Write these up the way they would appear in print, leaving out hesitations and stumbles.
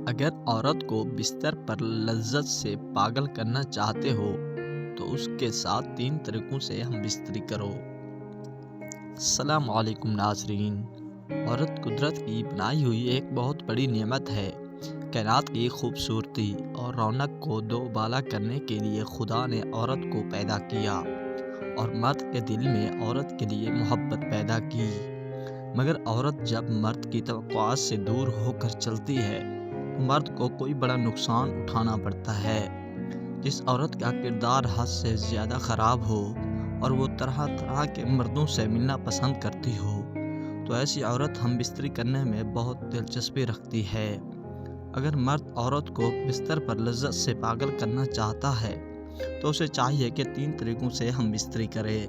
اگر عورت کو بستر پر لذت سے پاگل کرنا چاہتے ہو تو اس کے ساتھ 3 طریقوں سے ہم بستری کرو۔ السلام علیکم ناظرین۔ عورت قدرت کی بنائی ہوئی ایک بہت بڑی نعمت ہے۔ کائنات کی خوبصورتی اور رونق کو دوبالا کرنے کے لیے خدا نے عورت کو پیدا کیا اور مرد کے دل میں عورت کے لیے محبت پیدا کی۔ مگر عورت جب مرد کی توقعات سے دور ہو کر چلتی ہے تو مرد کو کوئی بڑا نقصان اٹھانا پڑتا ہے۔ جس عورت کا کردار حد سے زیادہ خراب ہو اور وہ طرح طرح کے مردوں سے ملنا پسند کرتی ہو تو ایسی عورت ہم بستری کرنے میں بہت دلچسپی رکھتی ہے۔ اگر مرد عورت کو بستر پر لذت سے پاگل کرنا چاہتا ہے تو اسے چاہیے کہ 3 طریقوں سے ہم بستری کرے۔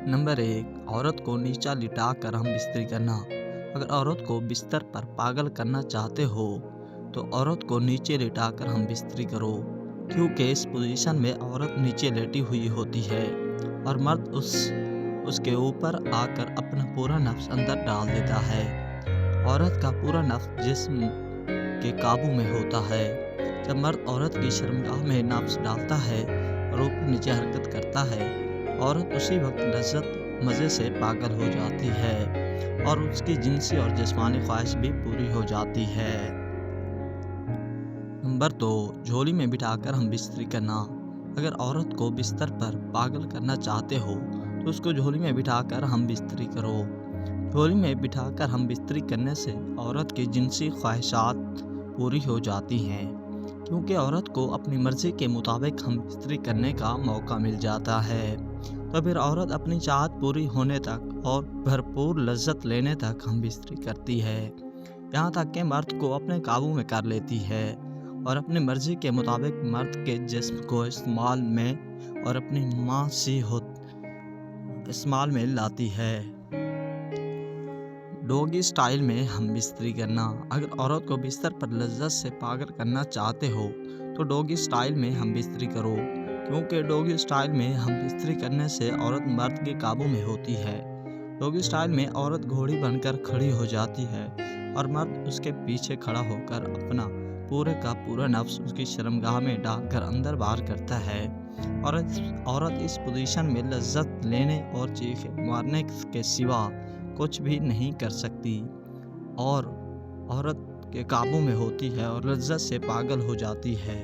نمبر 1، عورت کو نیچا لٹا کر ہم بستری کرنا۔ اگر عورت کو بستر پر پاگل کرنا چاہتے ہو تو عورت کو نیچے لٹا کر ہم بستری کرو، کیونکہ اس پوزیشن میں عورت نیچے لیٹی ہوئی ہوتی ہے اور مرد اس کے اوپر آ کر اپنا پورا نفس اندر ڈال دیتا ہے۔ عورت کا پورا نفس جسم کے قابو میں ہوتا ہے۔ جب مرد عورت کی شرمگاہ میں نفس ڈالتا ہے اور اوپر نیچے حرکت کرتا ہے، عورت اسی وقت لذت مزے سے پاگل ہو جاتی ہے اور اس کی جنسی اور جسمانی خواہش بھی پوری ہو جاتی ہے۔ نمبر 2، جھولی میں بٹھا کر ہم بستری کرنا۔ اگر عورت کو بستر پر پاگل کرنا چاہتے ہو تو اس کو جھولی میں بٹھا کر ہم بستری کرو۔ جھولی میں بٹھا کر ہم بستری کرنے سے عورت کی جنسی خواہشات پوری ہو جاتی ہیں، کیونکہ عورت کو اپنی مرضی کے مطابق ہم بستری کرنے کا موقع مل جاتا ہے۔ تو پھر عورت اپنی چاہت پوری ہونے تک اور بھرپور لذت لینے تک ہم بستری کرتی ہے، یہاں تک کہ مرد کو اپنے قابو میں کر لیتی ہے اور اپنی مرضی کے مطابق مرد کے جسم کو استعمال میں اور اپنی ماں سی استعمال میں لاتی ہے۔ ڈوگی سٹائل میں ہم بستری کرنا۔ اگر عورت کو بستر پر لذت سے پاگل کرنا چاہتے ہو تو ڈوگی سٹائل میں ہم بستری کرو، کیونکہ ڈوگی سٹائل میں ہم بستری کرنے سے عورت مرد کے قابو میں ہوتی ہے۔ ڈوگی سٹائل میں عورت گھوڑی بن کر کھڑی ہو جاتی ہے اور مرد اس کے پیچھے کھڑا ہو کر اپنا پورے کا پورا نفس اس کی شرمگاہ میں ڈال کر اندر باہر کرتا ہے اور عورت اس پوزیشن میں لذت لینے اور چیخیں مارنے کے سوا کچھ بھی نہیں کر سکتی اور عورت کے قابو میں ہوتی ہے اور لذت سے پاگل ہو جاتی ہے۔